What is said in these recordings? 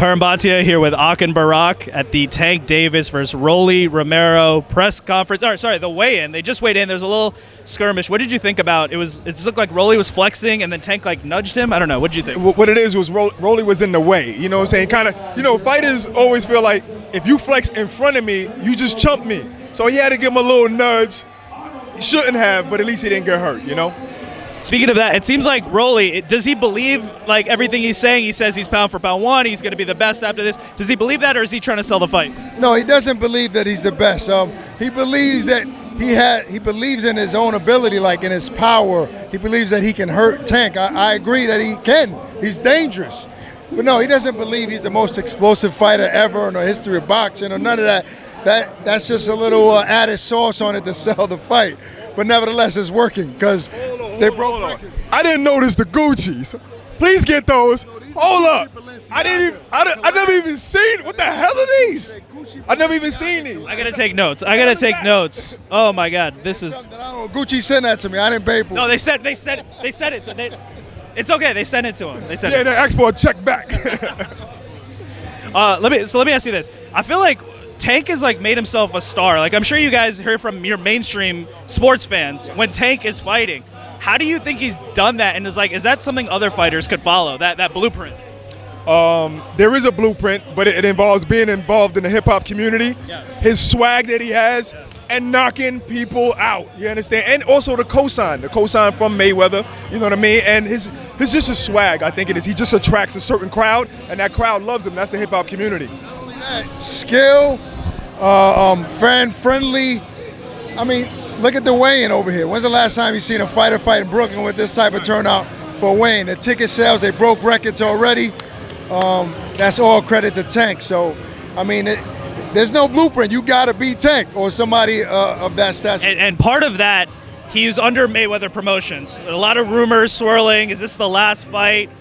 Curran Bhatia here with Ak Barak at the Tank Davis versus Rolly Romero press conference. The weigh-in. They just weighed in. There's a little skirmish. What did you think about it? It looked like Rolly was flexing and then Tank like nudged him. I don't know. What did you think? What it is was Rolly was in the way. You know what I'm saying? Kind of, you know, fighters always feel like if you flex in front of me, you just chump me. So he had to give him a little nudge. He shouldn't have, but at least he didn't get hurt, you know? Speaking of that, it seems like Rolly, does he believe like everything he's saying? He says he's pound for pound one, he's going to be the best after this. Does he believe that, or is he trying to sell the fight? No, he doesn't believe that he's the best. He believes that he believes in his own ability, like in his power. He believes that he can hurt Tank. I agree that he can. He's dangerous. But no, he doesn't believe he's the most explosive fighter ever in the history of boxing or none of that. That's just a little added sauce on it to sell the fight. But nevertheless, it's working because they broke records. I didn't notice the Gucci's. Please get those. Hold up. I never even seen. What the hell are these? I never even seen these. I gotta take notes. Notes. Oh my God, this is. Gucci sent that to me. I didn't pay for it. No, they said it. So it's okay. They sent it to him. They sent it. They asked for a check back. Let me ask you this. I feel like Tank has like made himself a star. Like I'm sure you guys heard from your mainstream sports fans when Tank is fighting. How do you think he's done that? And is that something other fighters could follow? That blueprint? There is a blueprint, but it involves being involved in the hip hop community. Yeah. His swag that he has, and knocking people out. You understand? And also the cosign from Mayweather. You know what I mean? And his just a swag. I think it is. He just attracts a certain crowd, and that crowd loves him. That's the hip hop community. Skill, fan-friendly. I mean, look at the weigh-in over here. When's the last time you seen a fighter fight in Brooklyn with this type of turnout for a weigh-in? The ticket sales, they broke records already. That's all credit to Tank. So, I mean, there's no blueprint. You got to beat Tank or somebody of that stature. And part of that, he's under Mayweather Promotions. A lot of rumors swirling. Is this the last fight?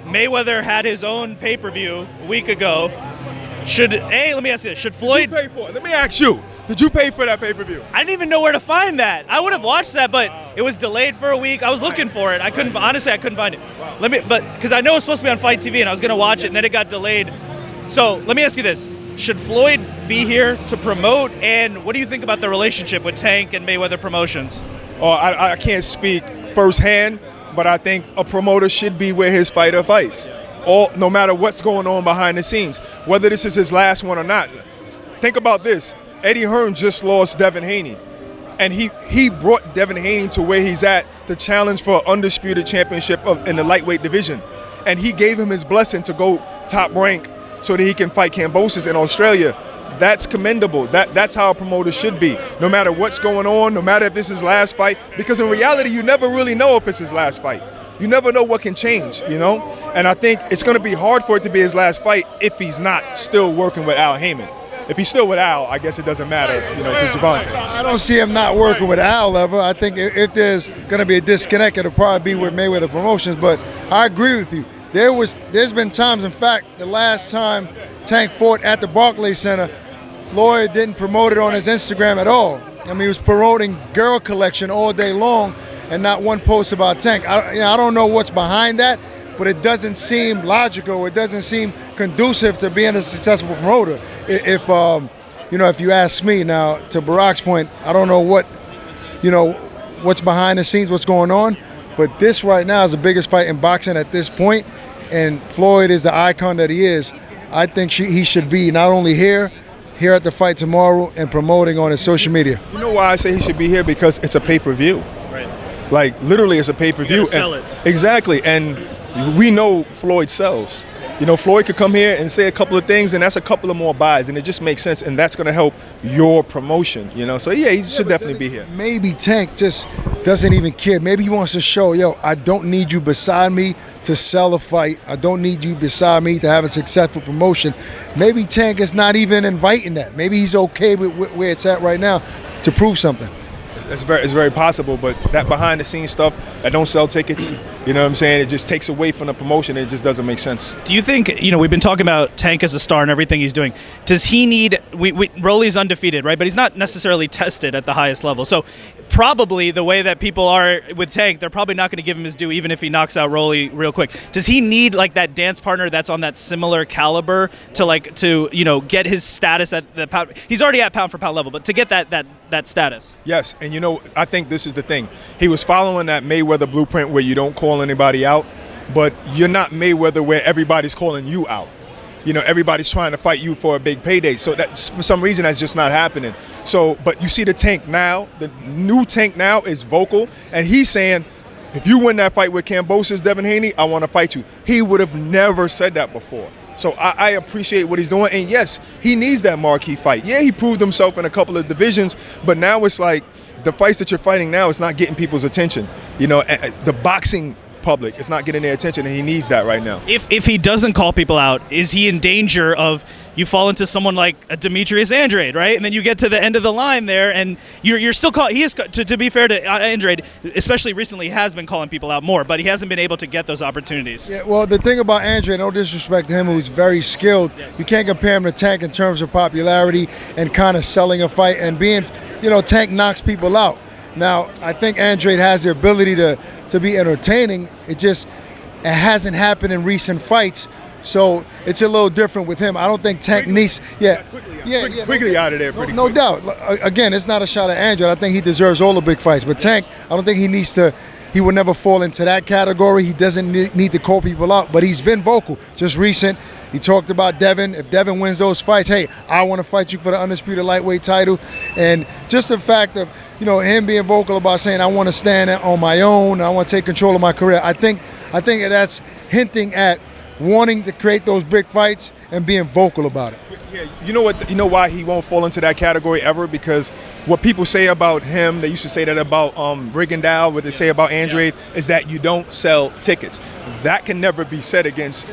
Mayweather had his own pay-per-view a week ago. Let me ask you this. Should Floyd pay for it? Let me ask you. Did you pay for that pay-per-view? I didn't even know where to find that. I would have watched that, but it was delayed for a week. I was looking for it. I couldn't find it. Because I know it was supposed to be on Fight TV and I was going to watch it and then it got delayed. So let me ask you this. Should Floyd be here to promote? And what do you think about the relationship with Tank and Mayweather Promotions? I can't speak firsthand, but I think a promoter should be where his fighter fights. No matter what's going on behind the scenes, whether this is his last one or not. Think about this. Eddie Hearn just lost Devin Haney, and he brought Devin Haney to where he's at to challenge for an undisputed championship in the lightweight division, and he gave him his blessing to go top rank so that he can fight Kambosos in Australia. That's commendable. That's how a promoter should be, no matter what's going on, no matter if it's his last fight, because in reality, you never really know if it's his last fight. You never know what can change, you know? And I think it's going to be hard for it to be his last fight if he's not still working with Al Heyman. If he's still with Al, I guess it doesn't matter, to Gervonta. I don't see him not working with Al ever. I think if there's going to be a disconnect, it'll probably be with Mayweather Promotions. But I agree with you. There's been times, in fact, the last time Tank fought at the Barclays Center, Floyd didn't promote it on his Instagram at all. I mean, he was promoting Girl Collection all day long and not one post about Tank. I don't know what's behind that, but it doesn't seem logical. It doesn't seem conducive to being a successful promoter. If you ask me now, to Barak's point, I don't know what's behind the scenes, what's going on, but this right now is the biggest fight in boxing at this point, and Floyd is the icon that he is. I think he should be not only here at the fight tomorrow and promoting on his social media. You know why I say he should be here? Because it's a pay-per-view. Right. Like, literally, it's a pay-per-view. You gotta sell it. Exactly, and we know Floyd sells. Floyd could come here and say a couple of things, and that's a couple of more buys, and it just makes sense, and that's going to help your promotion, So, yeah, he should definitely be here. Maybe Tank just doesn't even care. Maybe he wants to show, I don't need you beside me to sell a fight. I don't need you beside me to have a successful promotion. Maybe Tank is not even inviting that. Maybe he's okay with where it's at right now to prove something. It's very possible, but that behind-the-scenes stuff that don't sell tickets, You know what I'm saying? It just takes away from the promotion. It just doesn't make sense. Do you think, we've been talking about Tank as a star and everything he's doing. Does he need, Rolly's undefeated, right? But he's not necessarily tested at the highest level. So probably the way that people are with Tank, they're probably not going to give him his due even if he knocks out Rolly real quick. Does he need like that dance partner that's on that similar caliber to get his status at the pound? He's already at pound for pound level, but to get that status. Yes, and I think this is the thing. He was following that Mayweather blueprint where you don't call anybody out, but you're not Mayweather where everybody's calling you out. Everybody's trying to fight you for a big payday. So that for some reason that's just not happening. So, but you see the Tank now, the new Tank now is vocal, and he's saying, if you win that fight with Kambosos, Devin Haney, I want to fight you. He would have never said that before. So I appreciate what he's doing, and yes, he needs that marquee fight. Yeah, he proved himself in a couple of divisions, but now it's like the fights that you're fighting now is not getting people's attention. The boxing public is not getting their attention, and he needs that right now. If he doesn't call people out, is he in danger of you fall into someone like a Demetrius Andrade, right? And then you get to the end of the line there, and you're still calling. He is, to be fair to Andrade, especially recently, has been calling people out more, but he hasn't been able to get those opportunities. Yeah, well, the thing about Andrade, no disrespect to him, who's very skilled, you can't compare him to Tank in terms of popularity and kind of selling a fight and being, Tank knocks people out. Now, I think Andrade has the ability to be entertaining. It hasn't happened in recent fights, so it's a little different with him. I don't think Tank needs. Quickly out of there. No doubt. Again, it's not a shot at Andrade. I think he deserves all the big fights, but Tank, I don't think he needs to. He would never fall into that category. He doesn't need to call people out, but he's been vocal. Just recent, he talked about Devin. If Devin wins those fights, hey, I want to fight you for the undisputed lightweight title. And just the fact of him being vocal about saying I want to stand on my own, I want to take control of my career. I think that's hinting at wanting to create those big fights and being vocal about it. Yeah, you know what? You know why he won't fall into that category ever? Because what people say about him, they used to say that about Rigondeaux, what they say about Andrade, is that you don't sell tickets. That can never be said against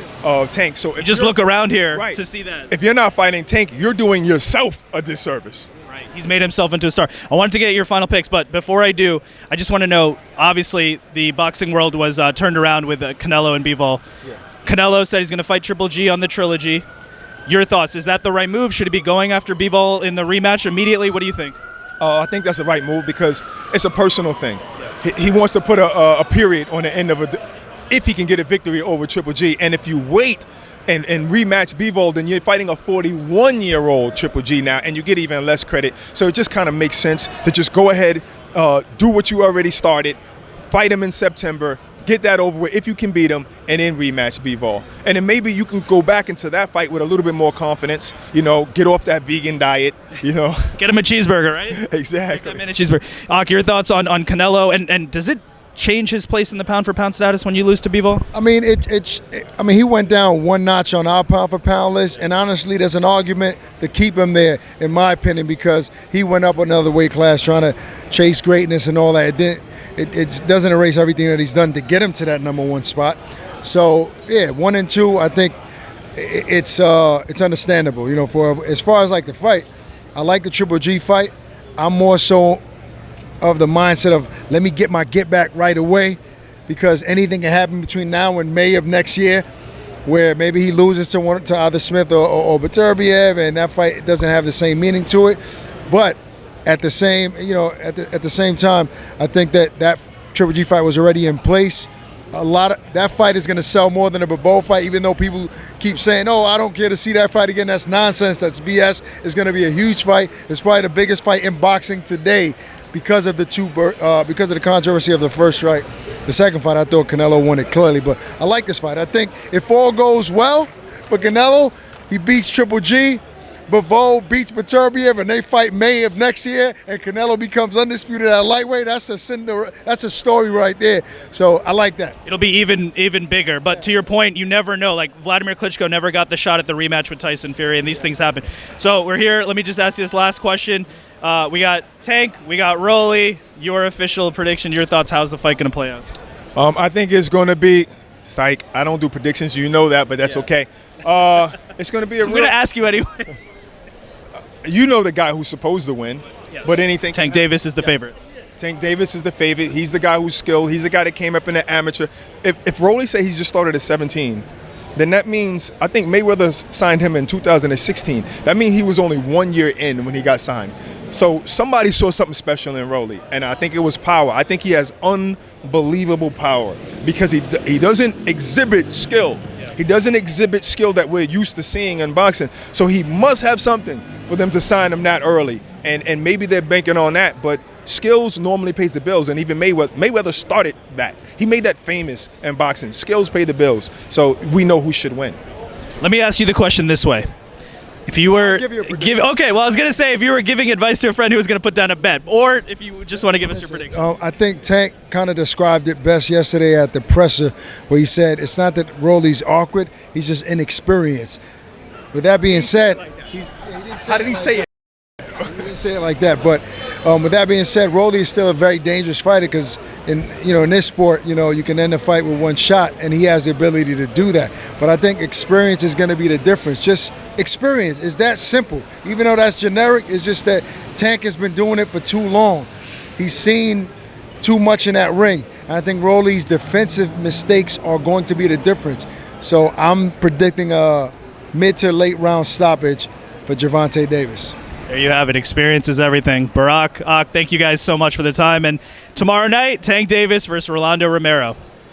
Tank. So just look around here to see that. If you're not fighting Tank, you're doing yourself a disservice. Right. He's made himself into a star. I wanted to get your final picks, but before I do, I just want to know, obviously, the boxing world was turned around with Canelo and Bivol. Yeah. Canelo said he's going to fight Triple G on the trilogy. Your thoughts? Is that the right move? Should he be going after Bivol in the rematch immediately? What do you think? I think that's the right move because it's a personal thing. He wants to put a period on the end of if he can get a victory over Triple G. And if you wait and rematch Bivol, then you're fighting a 41-year-old Triple G now, and you get even less credit. So it just kind of makes sense to just go ahead, do what you already started, fight him in September, get that over with if you can beat him, and then rematch Bivol. And then maybe you can go back into that fight with a little bit more confidence, get off that vegan diet, Get him a cheeseburger, right? Exactly. Get that minute cheeseburger. Ak, your thoughts on Canelo, and does it change his place in the pound-for-pound status when you lose to Bivol? I mean, he went down one notch on our pound-for-pound list, and honestly, there's an argument to keep him there, in my opinion, because he went up another weight class trying to chase greatness and all that. It doesn't erase everything that he's done to get him to that number one spot. So, yeah, 1 and 2, I think it's understandable. For as far as like the fight, I like the Triple G fight. I'm more so of the mindset of let me get my get back right away, because anything can happen between now and May of next year, where maybe he loses to either Smith or Beterbiev, and that fight doesn't have the same meaning to it. But at the same time, I think that Triple G fight was already in place. That fight is going to sell more than a Bivol fight, even though people keep saying, "Oh, I don't care to see that fight again." That's nonsense. That's BS. It's going to be a huge fight. It's probably the biggest fight in boxing today because of the controversy of the first fight. The second fight, I thought Canelo won it clearly, but I like this fight. I think if all goes well for Canelo, he beats Triple G. Bivol beats Beterbiev, and they fight May of next year, and Canelo becomes undisputed at lightweight. That's a story right there. So I like that. It'll be even bigger. But to your point, you never know. Like Vladimir Klitschko never got the shot at the rematch with Tyson Fury, and these things happen. So we're here. Let me just ask you this last question. We got Tank, we got Rolly. Your official prediction, your thoughts, how's the fight going to play out? I think it's going to be, psych, I don't do predictions, you know that, but that's okay. It's going to be I'm going to ask you anyway. You know the guy who's supposed to win, but anything. Tank Davis is the favorite. Tank Davis is the favorite. He's the guy who's skilled. He's the guy that came up in the amateur. If Rolly say he just started at 17, then that means, I think Mayweather signed him in 2016. That means he was only 1 year in when he got signed. So somebody saw something special in Rolly, and I think it was power. I think he has unbelievable power because he doesn't exhibit skill. He doesn't exhibit skill that we're used to seeing in boxing. So he must have something for them to sign him that early. And maybe they're banking on that, but skills normally pays the bills, and even Mayweather started that. He made that famous in boxing. Skills pay the bills, so we know who should win. Let me ask you the question this way. If you were okay, well, I was going to say if you were giving advice to a friend who was going to put down a bet, or if you just want to give us your prediction. I think Tank kind of described it best yesterday at the presser, where he said it's not that Rolly's awkward, he's just inexperienced. With that being said, How did he say it? He didn't say it like that, but with that being said, Rolly is still a very dangerous fighter because in this sport, you can end a fight with one shot, and he has the ability to do that. But I think experience is going to be the difference. Just experience is that simple. Even though that's generic, it's just that Tank has been doing it for too long. He's seen too much in that ring. And I think Rolly's defensive mistakes are going to be the difference. So I'm predicting a mid to late round stoppage for Gervonta Davis. There you have it. Experience is everything. Barak, thank you guys so much for the time. And tomorrow night, Tank Davis versus Rolando Romero.